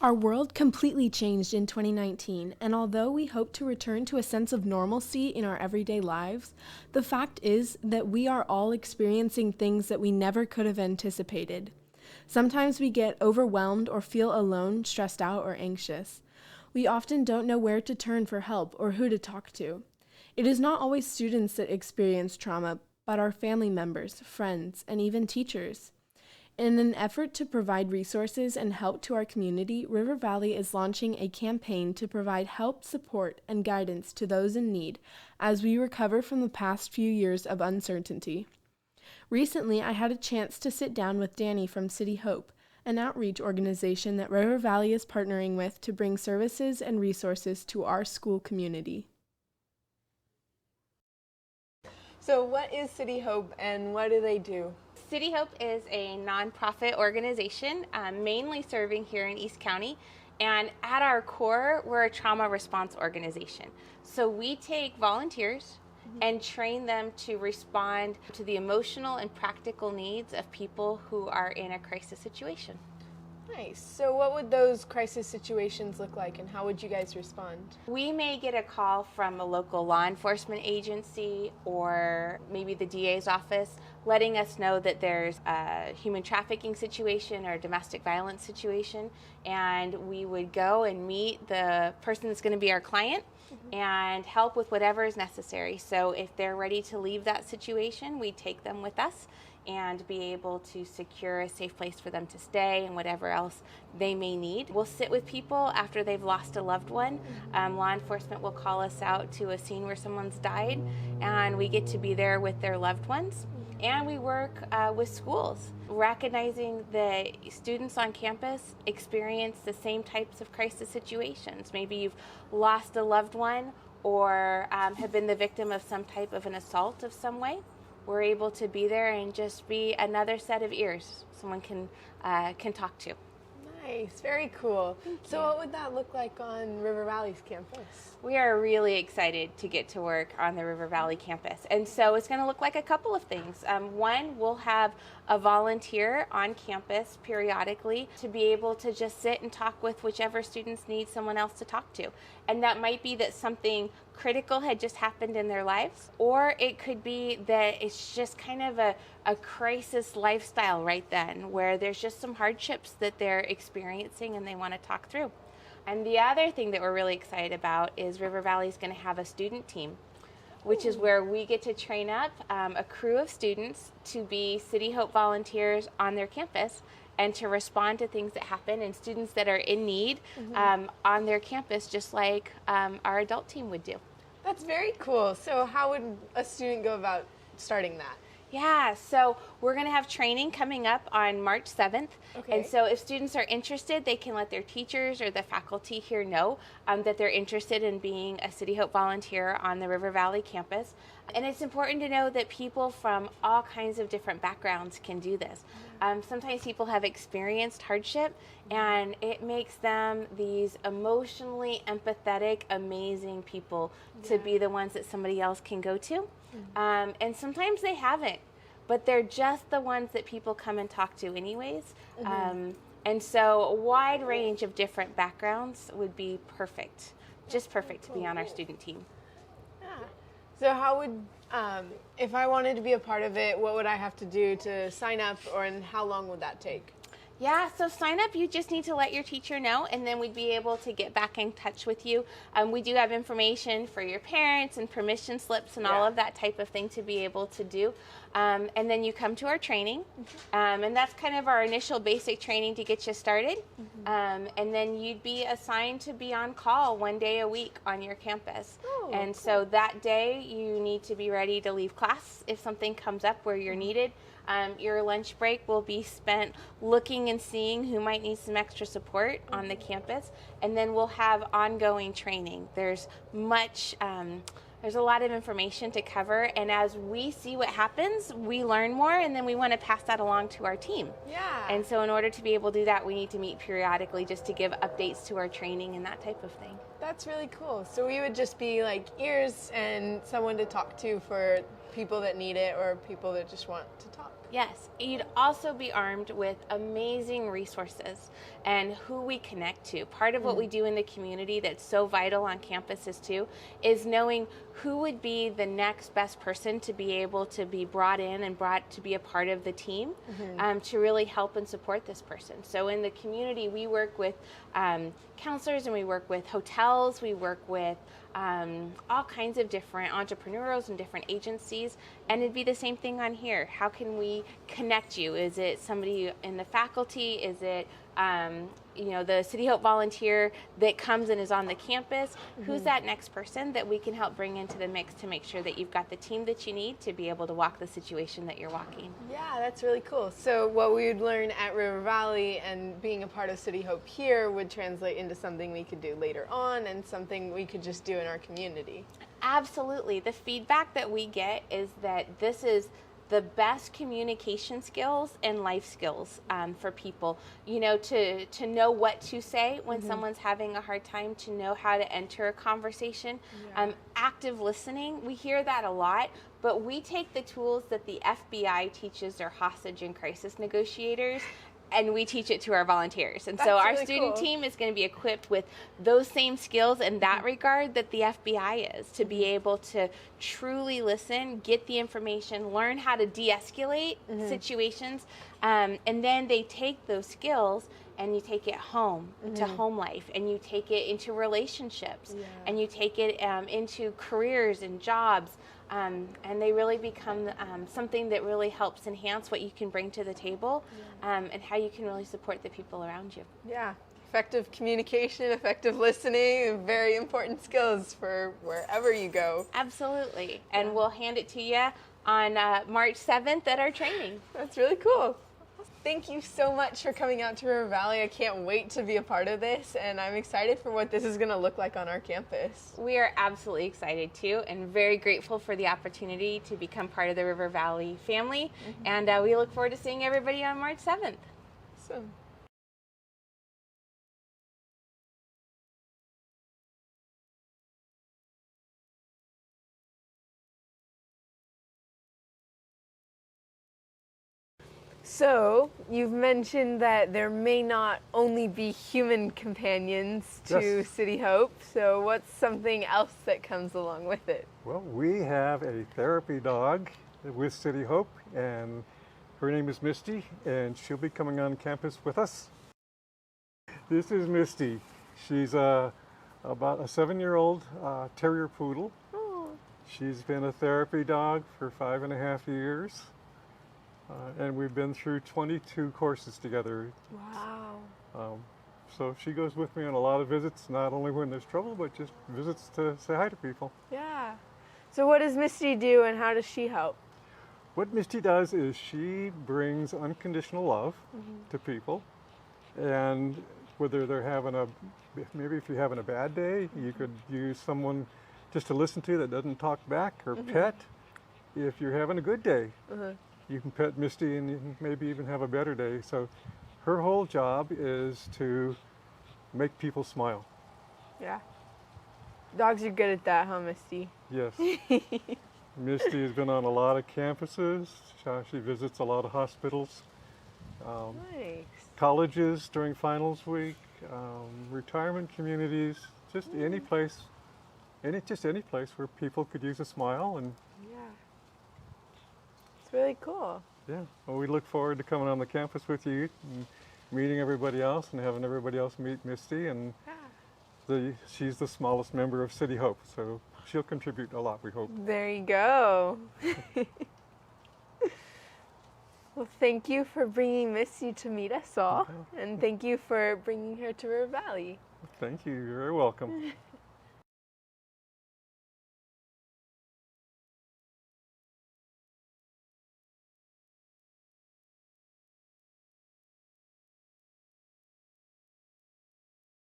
Our world completely changed in 2019, and although we hope to return to a sense of normalcy in our everyday lives, the fact is that we are all experiencing things that we never could have anticipated. Sometimes we get overwhelmed or feel alone, stressed out, or anxious. We often don't know where to turn for help or who to talk to. It is not always students that experience trauma, but our family members, friends, and even teachers. In an effort to provide resources and help to our community, River Valley is launching a campaign to provide help, support, and guidance to those in need as we recover from the past few years of uncertainty. Recently, I had a chance to sit down with Danny from City Hope, an outreach organization that River Valley is partnering with to bring services and resources to our school community. So what is City Hope and what do they do? City Hope is a nonprofit organization mainly serving here in East County, and at our core, we're a trauma response organization. So we take volunteers and train them to respond to the emotional and practical needs of people who are in a crisis situation. Nice. So what would those crisis situations look like and how would you guys respond? We may get a call from a local law enforcement agency or maybe the DA's office letting us know that there's a human trafficking situation or a domestic violence situation, and we would go and meet the person that's going to be our client and help with whatever is necessary. So if they're ready to leave that situation, we take them with us and be able to secure a safe place for them to stay and whatever else they may need. We'll sit with people after they've lost a loved one. Law enforcement will call us out to a scene where someone's died, and we get to be there with their loved ones. And we work with schools, recognizing that students on campus experience the same types of crisis situations. Maybe you've lost a loved one or have been the victim of some type of an assault of some way. We're able to be there and just be another set of ears someone can talk to. Nice, very cool. So what would that look like on River Valley's campus? We are really excited to get to work on the River Valley campus. And so it's going to look like a couple of things. One, we'll have a volunteer on campus periodically to be able to just sit and talk with whichever students need someone else to talk to. And that might be that something critical had just happened in their lives, or it could be that it's just kind of a crisis lifestyle right then, where there's just some hardships that they're experiencing and they want to talk through. And the other thing that we're really excited about is River Valley is going to have a student team, which is where we get to train up a crew of students to be City Hope volunteers on their campus and to respond to things that happen and students that are in need on their campus, just like our adult team would do. That's very cool. So how would a student go about starting that? Yeah, so we're going to have training coming up on March 7th. Okay. And so if students are interested, they can let their teachers or the faculty here know that they're interested in being a City Hope volunteer on the River Valley campus. And it's important to know that people from all kinds of different backgrounds can do this. Sometimes people have experienced hardship, and it makes them these emotionally empathetic, amazing people to be the ones that somebody else can go to. And sometimes they haven't, but they're just the ones that people come and talk to anyways. And so a wide range of different backgrounds would be perfect, just perfect to be on our student team. Yeah. So how would, if I wanted to be a part of it, what would I have to do to sign up, and how long would that take? Yeah, so sign up, you just need to let your teacher know, and then we'd be able to get back in touch with you. We do have information for your parents and permission slips and all of that type of thing to be able to do. And then you come to our training, and that's kind of our initial basic training to get you started. And then you'd be assigned to be on call 1 day a week on your campus. And so that day you need to be ready to leave class if something comes up where you're needed. Your lunch break will be spent looking and seeing who might need some extra support on the campus, and then we'll have ongoing training. There's a lot of information to cover, and as we see what happens, we learn more, and then we want to pass that along to our team. Yeah. And so in order to be able to do that, we need to meet periodically just to give updates to our training and that type of thing. That's really cool. So we would just be like ears and someone to talk to for people that need it or people that just want to talk. Yes, you'd also be armed with amazing resources and who we connect to. Part of what we do in the community that's so vital on campuses too is knowing who would be the next best person to be able to be brought in and brought to be a part of the team to really help and support this person. So in the community, we work with counselors and we work with hotels, we work with all kinds of different entrepreneurs and different agencies, and it'd be the same thing on here. How can we connect you? Is it somebody in the faculty? Is it the City Hope volunteer that comes and is on the campus? Who's that next person that we can help bring into the mix to make sure that you've got the team that you need to be able to walk the situation that you're walking? Yeah, that's really cool. So what we would learn at River Valley and being a part of City Hope here would translate into something we could do later on and something we could just do in our community. Absolutely. The feedback that we get is that this is the best communication skills and life skills for people. To know what to say when someone's having a hard time, to know how to enter a conversation. Active listening, we hear that a lot, but we take the tools that the FBI teaches their hostage and crisis negotiators, and we teach it to our volunteers. And so our student team is going to be equipped with those same skills in that regard that the FBI is, to be able to truly listen, get the information, learn how to de-escalate situations, and then they take those skills and you take it home to home life, and you take it into relationships, and you take it into careers and jobs. And they really become something that really helps enhance what you can bring to the table and how you can really support the people around you. Yeah, effective communication, effective listening, very important skills for wherever you go. Absolutely. And we'll hand it to you on March 7th at our training. That's really cool. Thank you so much for coming out to River Valley. I can't wait to be a part of this, and I'm excited for what this is going to look like on our campus. We are absolutely excited too, and very grateful for the opportunity to become part of the River Valley family, and we look forward to seeing everybody on March 7th. Awesome. So, you've mentioned that there may not only be human companions to City Hope, so what's something else that comes along with it? Well, we have a therapy dog with City Hope, and her name is Misty, and she'll be coming on campus with us. This is Misty. She's about a 7-year-old terrier poodle. Oh. She's been a therapy dog for 5.5 years. And we've been through 22 courses together. Wow. So she goes with me on a lot of visits, not only when there's trouble, but just visits to say hi to people. Yeah. So what does Misty do and how does she help? What Misty does is she brings unconditional love to people. And whether they're having maybe if you're having a bad day, you could use someone just to listen to that doesn't talk back, or pet. If you're having a good day, you can pet Misty and you can maybe even have a better day. So her whole job is to make people smile. Yeah. Dogs are good at that, huh, Misty? Yes. Misty has been on a lot of campuses. She visits a lot of hospitals, Nice. colleges during finals week, retirement communities, just any place where people could use a smile. And Yeah. It's really cool. yeah, well, we look forward to coming on the campus with you and meeting everybody else and having everybody else meet Misty. And she's the smallest member of City Hope, so she'll contribute a lot, we hope. There you go. Well, thank you for bringing Misty to meet us all, and thank you for bringing her to River Valley. Thank you. You're very welcome.